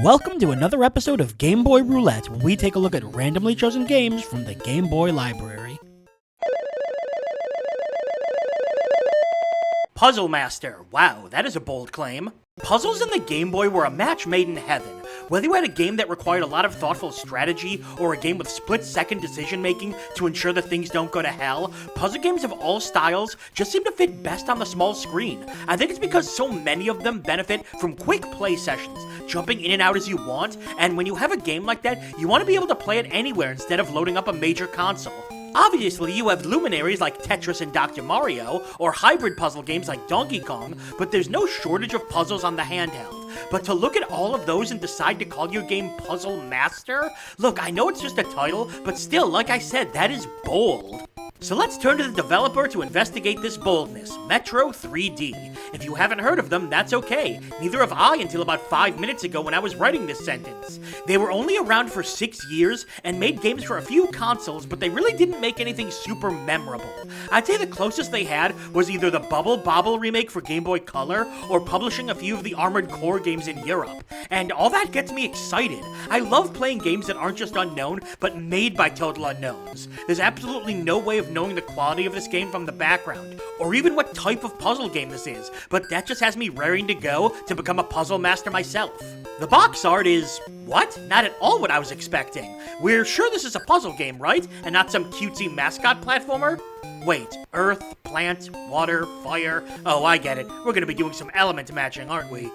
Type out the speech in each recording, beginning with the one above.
Welcome to another episode of Game Boy Roulette, where we take a look at randomly chosen games from the Game Boy library. Puzzle Master. Wow, that is a bold claim. Puzzles in the Game Boy were a match made in heaven. Whether you had a game that required a lot of thoughtful strategy, or a game with split-second decision-making to ensure that things don't go to hell, puzzle games of all styles just seem to fit best on the small screen. I think it's because so many of them benefit from quick play sessions, jumping in and out as you want, and when you have a game like that, you want to be able to play it anywhere instead of loading up a major console. Obviously, you have luminaries like Tetris and Dr. Mario, or hybrid puzzle games like Donkey Kong, but there's no shortage of puzzles on the handheld. But to look at all of those and decide to call your game Puzzle Master? Look, I know it's just a title, but still, like I said, that is bold. So let's turn to the developer to investigate this boldness, Metro 3D. If you haven't heard of them, that's okay. Neither have I until about 5 minutes ago when I was writing this sentence. They were only around for 6 years and made games for a few consoles, but they really didn't make anything super memorable. I'd say the closest they had was either the Bubble Bobble remake for Game Boy Color or publishing a few of the Armored Core games in Europe. And all that gets me excited. I love playing games that aren't just unknown, but made by total unknowns. There's absolutely no way of knowing the quality of this game from the background, or even what type of puzzle game this is, but that just has me raring to go to become a puzzle master myself. The box art is, what? Not at all what I was expecting. We're sure this is a puzzle game, right? And not some cutesy mascot platformer? Wait, earth, plant, water, fire. Oh, I get it. We're gonna be doing some element matching, aren't we?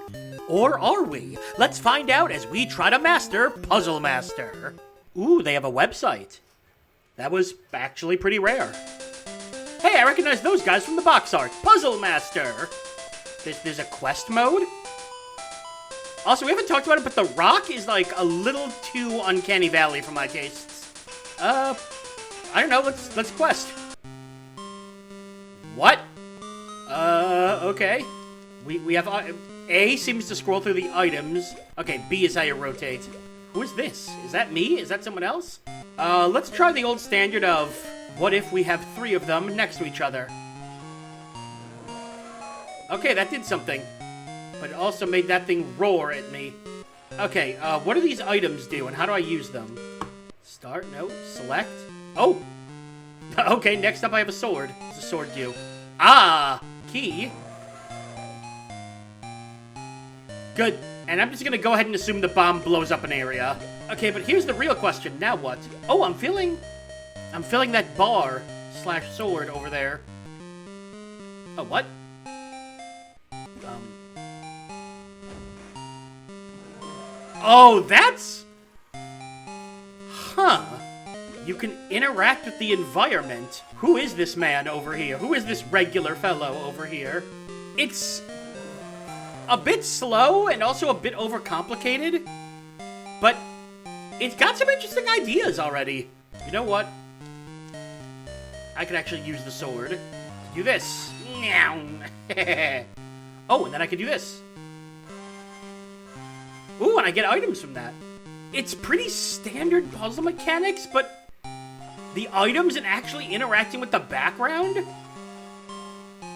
Or are we? Let's find out as we try to master Puzzle Master. Ooh, they have a website. That was actually pretty rare. Hey, I recognize those guys from the box art. Puzzle Master. There's a quest mode? Also, we haven't talked about it, but the rock is like a little too Uncanny Valley for my tastes. I don't know, let's quest. What? Okay. We have, A seems to scroll through the items. Okay, B is how you rotate. Who is this? Is that me? Is that someone else? Let's try the old standard of, what if we have 3 of them next to each other? Okay, that did something. But it also made that thing roar at me. Okay, what do these items do, and how do I use them? Start, no, select. Oh! Okay, next up I have a sword. What does a sword do? Ah! Key. Good. And I'm just gonna go ahead and assume the bomb blows up an area. Okay, but here's the real question. Now what? Oh, I'm feeling that bar / sword over there. Oh, what? Oh, that's... Huh. You can interact with the environment. Who is this man over here? Who is this regular fellow over here? It's a bit slow and also a bit overcomplicated, but it's got some interesting ideas already. You know what? I could actually use the sword. Do this. Oh, and then I can do this. Ooh, and I get items from that. It's pretty standard puzzle mechanics, but the items and actually interacting with the background?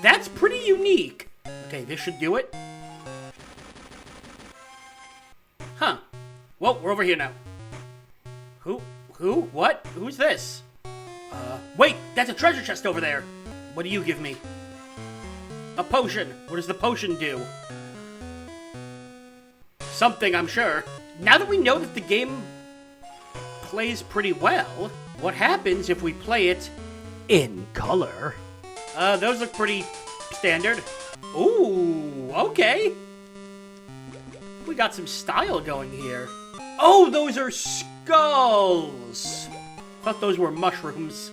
That's pretty unique. Okay, this should do it. Huh. Well, we're over here now. Who? What? Who's this? Wait, that's a treasure chest over there. What do you give me? A potion. What does the potion do? Something, I'm sure. Now that we know that the game plays pretty well, what happens if we play it in color? Those look pretty standard. Ooh, okay. We got some style going here. Oh, those are skulls. Thought those were mushrooms.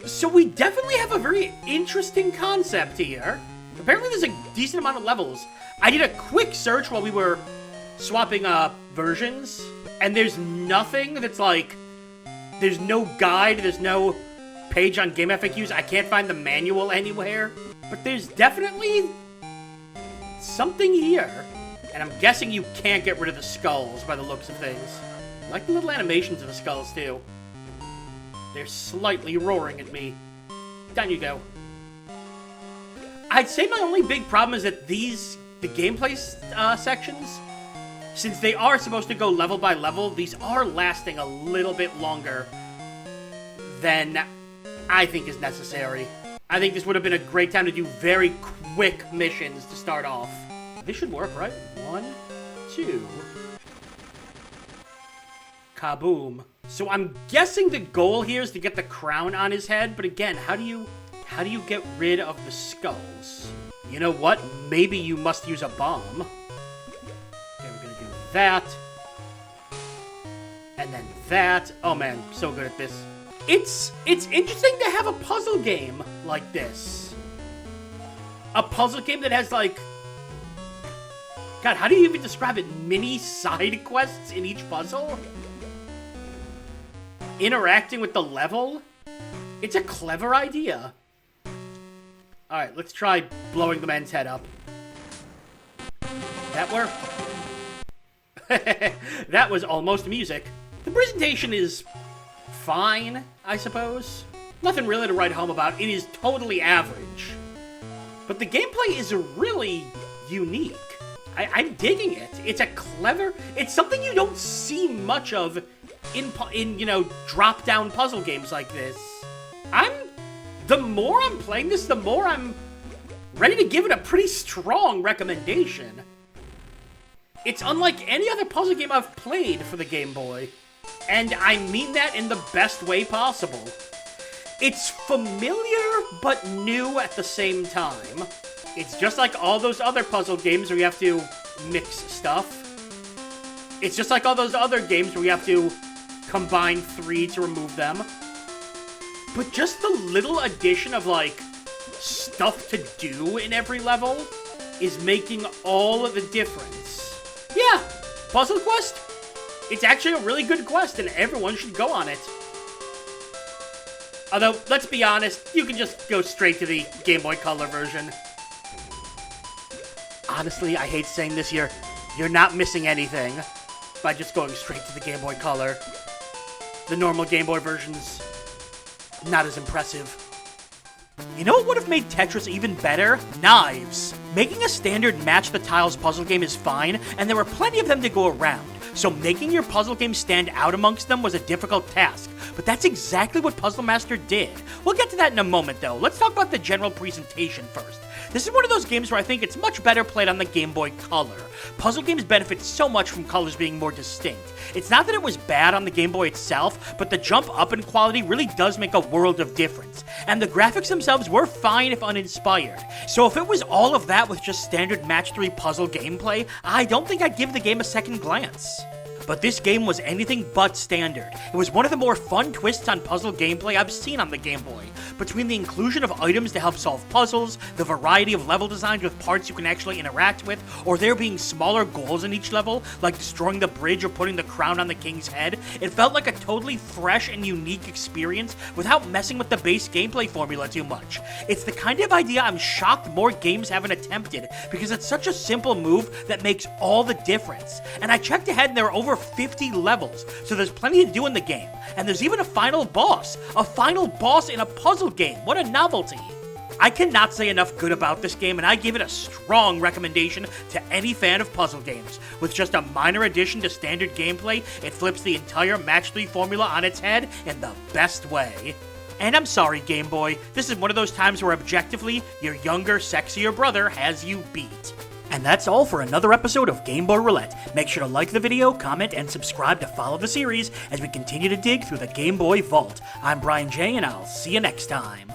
So we definitely have a very interesting concept here. Apparently there's a decent amount of levels. I did a quick search while we were swapping versions, and there's nothing that's like, there's no guide, there's no page on Game FAQs, I can't find the manual anywhere, but there's definitely something here, and I'm guessing you can't get rid of the skulls by the looks of things. I like the little animations of the skulls too. They're slightly roaring at me. Down you go. I'd say my only big problem is that the gameplay sections since they are supposed to go level by level, these are lasting a little bit longer than I think is necessary. I think this would have been a great time to do very quick missions to start off. This should work, right? 1, 2. Kaboom. So I'm guessing the goal here is to get the crown on his head, but again, how do you get rid of the skulls? You know what? Maybe you must use a bomb. Okay, we're gonna do that. And then that. Oh man, so good at this. It's interesting to have a puzzle game like this. A puzzle game that has, like... God, how do you even describe it? Mini side quests in each puzzle? Interacting with the level? It's a clever idea. Alright, let's try blowing the man's head up. That worked? That was almost music. The presentation is fine, I suppose. Nothing really to write home about. It is totally average. But the gameplay is really unique. I'm digging it. It's a clever... It's something you don't see much of in you know, drop-down puzzle games like this. The more I'm playing this, the more I'm ready to give it a pretty strong recommendation. It's unlike any other puzzle game I've played for the Game Boy. And I mean that in the best way possible. It's familiar, but new at the same time. It's just like all those other puzzle games where you have to mix stuff. It's just like all those other games where you have to combine 3 to remove them. But just the little addition of, like, stuff to do in every level is making all of the difference. Yeah, Puzzle Quest? It's actually a really good quest, and everyone should go on it. Although, let's be honest, you can just go straight to the Game Boy Color version. Honestly, I hate saying this here, you're not missing anything by just going straight to the Game Boy Color. The normal Game Boy version's not as impressive. You know what would have made Tetris even better? Knives. Making a standard match the tiles puzzle game is fine, and there were plenty of them to go around. So making your puzzle game stand out amongst them was a difficult task, but that's exactly what Puzzle Master did. We'll get to that in a moment though. Let's talk about the general presentation first. This is one of those games where I think it's much better played on the Game Boy Color. Puzzle games benefit so much from colors being more distinct. It's not that it was bad on the Game Boy itself, but the jump up in quality really does make a world of difference. And the graphics themselves were fine if uninspired. So if it was all of that with just standard Match 3 puzzle gameplay, I don't think I'd give the game a second glance. But this game was anything but standard. It was one of the more fun twists on puzzle gameplay I've seen on the Game Boy. Between the inclusion of items to help solve puzzles, the variety of level designs with parts you can actually interact with, or there being smaller goals in each level, like destroying the bridge or putting the crown on the king's head, it felt like a totally fresh and unique experience without messing with the base gameplay formula too much. It's the kind of idea I'm shocked more games haven't attempted, because it's such a simple move that makes all the difference. And I checked ahead and there are over 50 levels, so there's plenty to do in the game. And there's even a final boss in a puzzle game. What a novelty. I cannot say enough good about this game, and I give it a strong recommendation to any fan of puzzle games. With just a minor addition to standard gameplay, it flips the entire Match 3 formula on its head in the best way. And I'm sorry, Game Boy, this is one of those times where objectively, your younger, sexier brother has you beat. And that's all for another episode of Game Boy Roulette. Make sure to like the video, comment, and subscribe to follow the series as we continue to dig through the Game Boy vault. I'm BrianJ, and I'll see you next time.